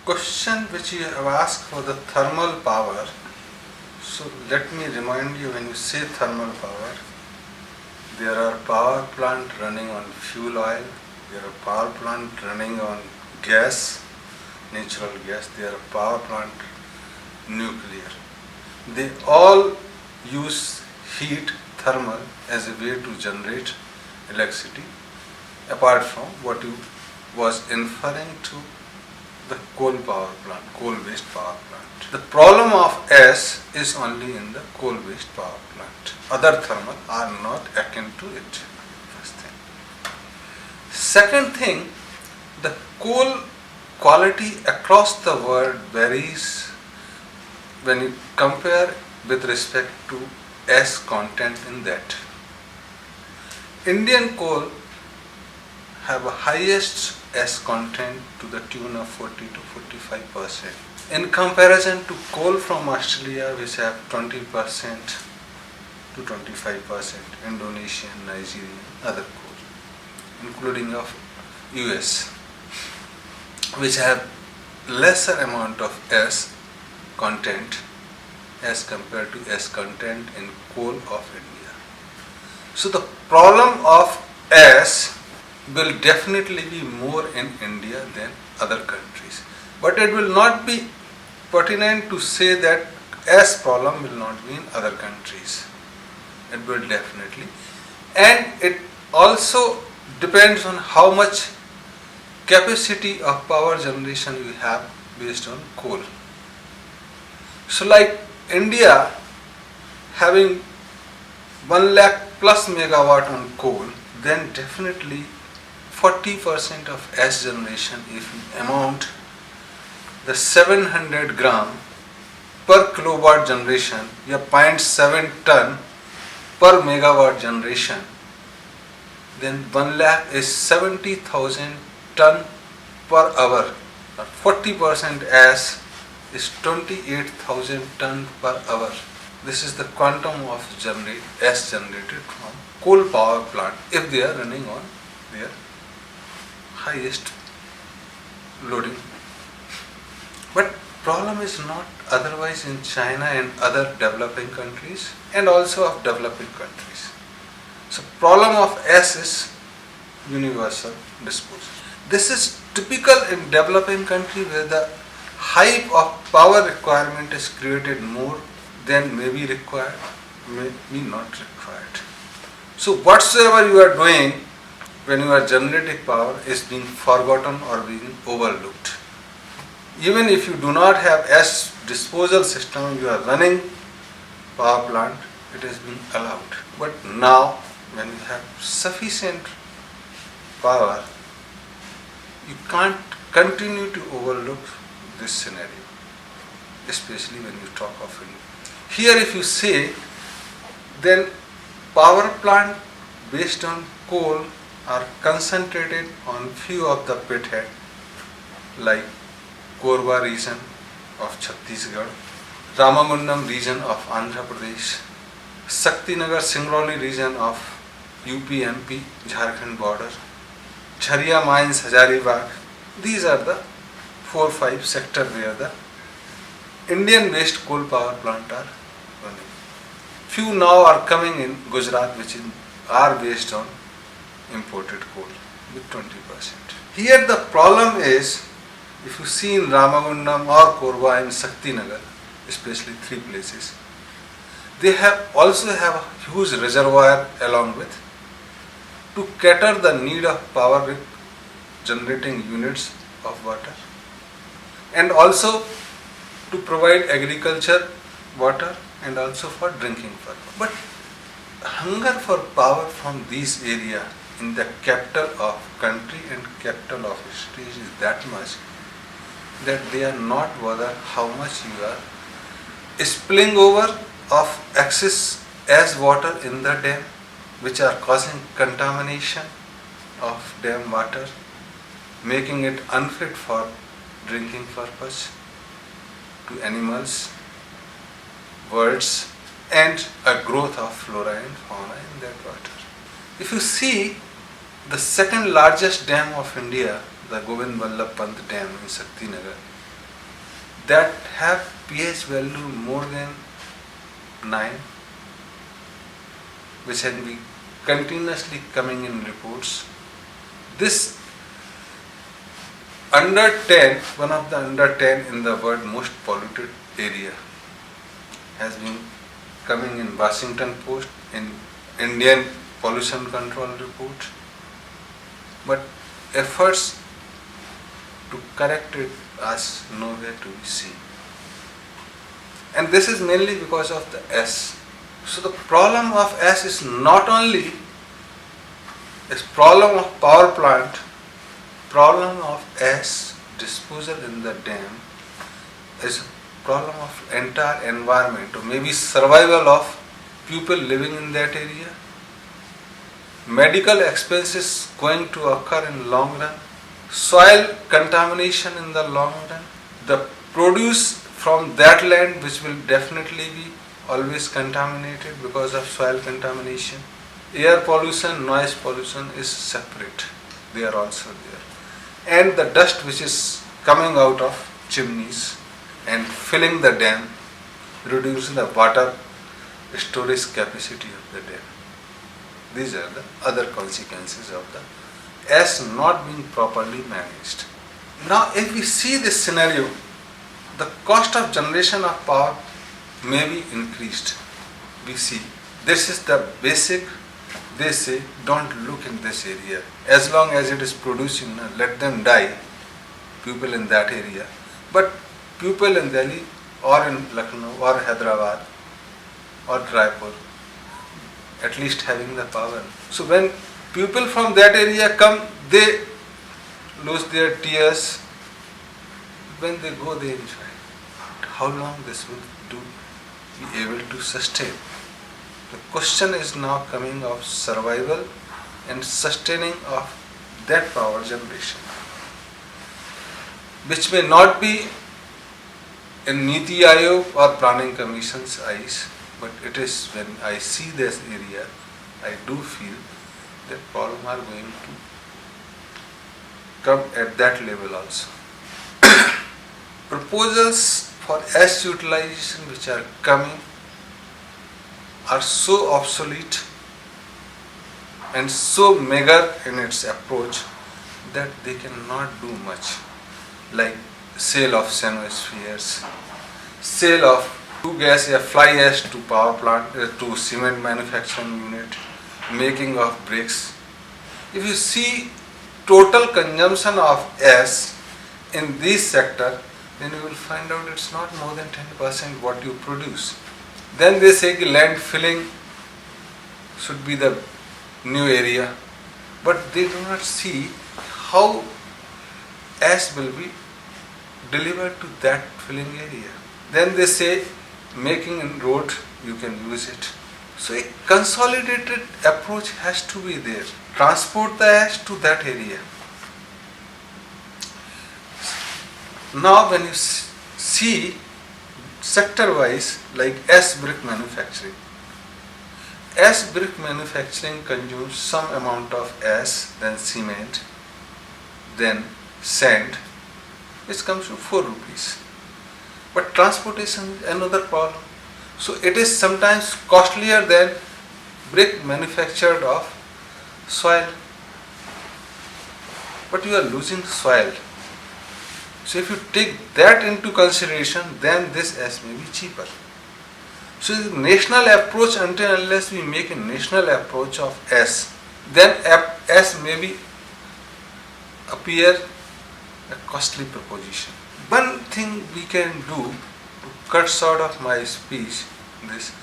question which you have asked for the thermal power. So let me remind you, when you say thermal power, there are power plant running on fuel oil, there are power plant running on gas, natural gas, there are power plant nuclear. They all use heat, thermal, as a way to generate electricity, apart from what you was inferring to the coal power plant, coal-based power plant. The problem of S is only in the coal-based power plant. Other thermal are not akin to it. First thing. Second thing, the coal quality across the world varies when you compare with respect to S content in that. Indian coal have a highest S content to the tune of 40 to 45%. In comparison to coal from Australia, which have 20% to 25%, Indonesian, Nigerian, other coal, including of US, which have lesser amount of S content as compared to S content in coal of India. So the problem of S will definitely be more in India than other countries. But it will not be pertinent to say that S problem will not be in other countries. It will definitely. And it also depends on how much capacity of power generation we have based on coal. So like India having 1 lakh plus megawatt on coal, then definitely 40% of S generation, if you amount the 700 gram per kilowatt generation, या 0.7 ton per megawatt generation, then 1 lakh is 70,000 ton per hour. 40% S is 28,000 ton per hour. This is the quantum of S generated from coal power plant if they are running on their highest loading. But problem is not otherwise in China and other developing countries, and also of developing countries. So problem of S is universal disposal. This is typical in developing country where the hype of power requirement is created more than may be required, may be not required. So whatsoever you are doing when you are generating power is being forgotten or being overlooked. Even if you do not have S disposal system, you are running power plant, it is being allowed. But now when you have sufficient power, you can't continue to overlook this scenario, especially when you talk of India. Here if you say, then power plant based on coal are concentrated on few of the pithead like Korba region of Chhattisgarh, Ramagundam region of Andhra Pradesh, Shaktinagar Singrauli region of UP MP Jharkhand border, Jharia mines Hazaribagh. These are the 4-5 sectors where the Indian based coal power plant are running. Few now are coming in Gujarat which are based on imported coal with 20%. Here the problem is, if you see in Ramagundam or Korba and Shaktinagar, especially 3 places, they also have a huge reservoir along with to cater the need of power generating units of water, and also to provide agriculture water and also for drinking purpose. But hunger for power from these areas in the capital of country and capital of state is that much that they are not bothered how much you are spilling over of excess as water in the dam, which are causing contamination of dam water, making it unfit for drinking purpose to animals, birds, and a growth of flora and fauna in that water. If you see the second largest dam of India, the Govind Vallabh Pant Dam in Shaktinagar, that have pH value more than 9, which can be continuously coming in reports. This under 10, one of the under 10 in the world most polluted area, has been coming in Washington Post, in Indian Pollution Control Report. But efforts to correct it are nowhere to be seen. And this is mainly because of the S. So the problem of S is not only a problem of power plant, problem of S disposal in the dam is a problem of entire environment, or maybe survival of people living in that area. Medical expenses going to occur in long run, soil contamination in the long run, the produce from that land which will definitely be always contaminated because of soil contamination. Air pollution, noise pollution is separate, they are also there. And the dust which is coming out of chimneys and filling the dam, reducing the water storage capacity of the dam. These are the other consequences of the S not being properly managed. Now if we see this scenario, the cost of generation of power may be increased. We see this is the basic. They say don't look in this area. As long as it is producing, let them die, people in that area. But people in Delhi or in Lucknow or Hyderabad or Raipur, at least having the power. So when people from that area come, they lose their tears. When they go, they enjoy. How long this will be able to sustain? The question is now coming of survival and sustaining of that power generation, which may not be in Niti Aayog or Planning Commission's eyes, but it is when I see this area, I do feel that problems are going to come at that level also. Proposals for S utilization which are coming are so obsolete and so meager in its approach that they cannot do much, like sale of Sanospheres, sale of flue gas or fly ash to power plant, to cement manufacturing unit, making of bricks. If you see total consumption of S in this sector, then you will find out it's not more than 10% what you produce. Then they say land filling should be the new area, but they do not see how S will be delivered to that filling area. Then they say making in road, you can use it. So a consolidated approach has to be there. Transport the ash to that area. Now when you see sector wise, like S brick manufacturing. S brick manufacturing consumes some amount of S, then cement, then sand, which comes to 4 rupees. But transportation is another problem. So it is sometimes costlier than brick manufactured of soil. But you are losing soil. So if you take that into consideration, then this S may be cheaper. So the national approach, until unless we make a national approach of S, then S may be appear a costly proposition. One thing we can do to cut short of my speech, this,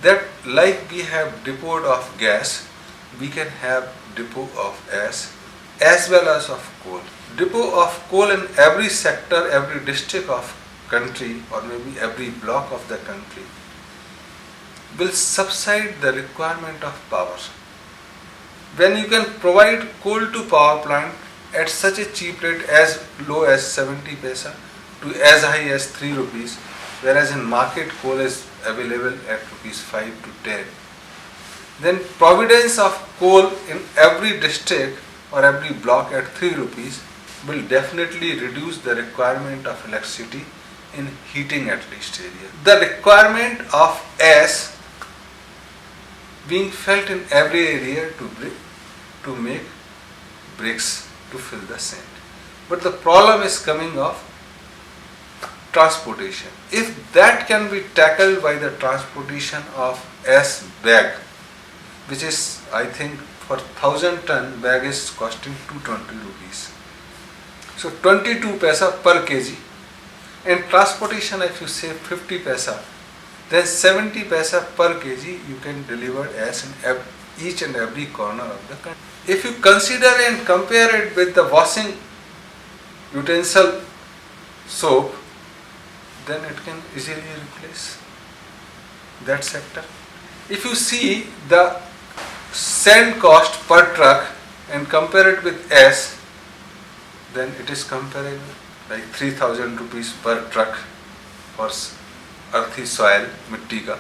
that like we have depot of gas, we can have depot of S as well as of coal. Depot of coal in every sector, every district of country, or maybe every block of the country will subside the requirement of power. When you can provide coal to power plant at such a cheap rate as low as 70 paisa to as high as 3 rupees, whereas in market coal is available at rupees 5 to 10, then providence of coal in every district or every block at 3 rupees will definitely reduce the requirement of electricity in heating at least area. The requirement of S being felt in every area to make bricks to fill the sand. But the problem is coming of transportation. If that can be tackled by the transportation of S bag, which is I think for 1000 ton bag is costing 220 rupees. So 22 paisa per kg. In transportation if you save 50 paisa, then 70 paisa per kg you can deliver S in each and every corner of the country. If you consider and compare it with the washing utensil soap, then it can easily replace that sector. If you see the sand cost per truck and compare it with S, then it is comparable, like 3000 rupees per truck for earthy soil, मिट्टी का,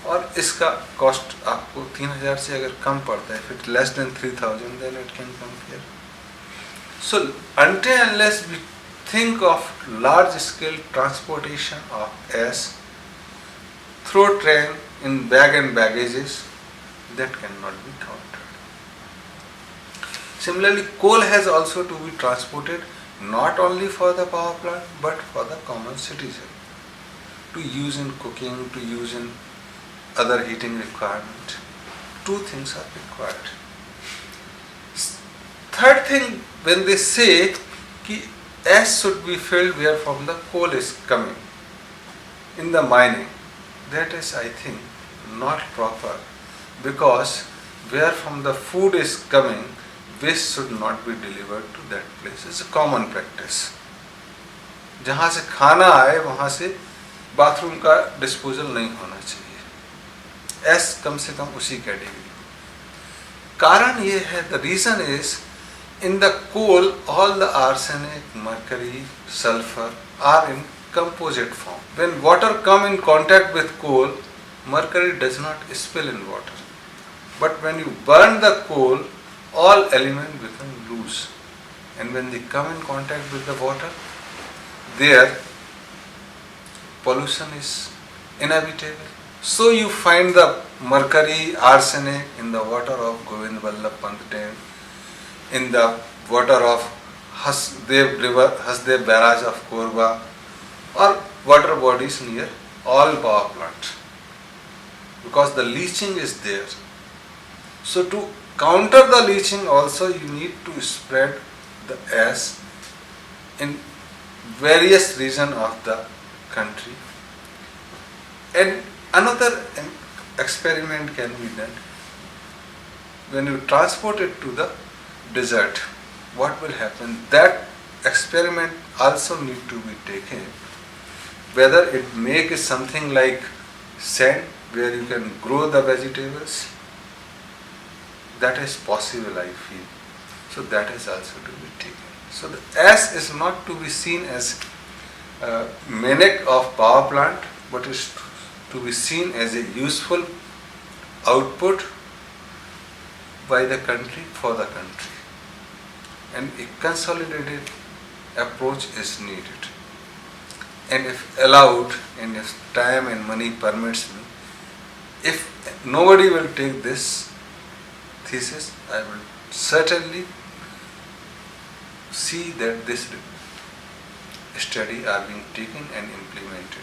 और इसका cost आपको 3000 से अगर कम पड़ता है, if it's less than 3000, then it can compare. So until unless we think of large scale transportation of S through train in bag and baggages, that cannot be countered. Similarly, coal has also to be transported not only for the power plant but for the common citizen, to use in cooking, to use in other heating requirement. Two things are required. Third thing, when they say कि S should be filled where from the coal is coming in the mining, that is I think not proper, because where from the food is coming, waste should not be delivered to that place. It's a common practice. जहाँ से खाना आए वहाँ से bathroom का disposal नहीं होना चाहिए. S कम से कम उसी कैटेगरी. कारण ये है, the reason is, in the coal all the arsenic, mercury, sulfur are in composite form. When water come in contact with coal, mercury does not spill in water. But when you burn the coal, all elements become loose. And when they come in contact with the water, there pollution is inevitable. So you find the mercury, arsenic in the water of Govind Vallabh Pant Dam, in the water of Hasdev river, Hasdev barrage of Korba, or water bodies near all power plants, because the leaching is there. So to counter the leaching also you need to spread the S in various regions of the country. And another experiment can be done. When you transport it to the desert, what will happen? That experiment also need to be taken. Whether it makes something like sand where you can grow the vegetables, that is possible, I feel. So that is also to be taken. So the S is not to be seen as a manic of power plant, but is to be seen as a useful output by the country for the country. And a consolidated approach is needed. And if allowed, and if time and money permits me, if nobody will take this thesis, I will certainly see that this study are being taken and implemented.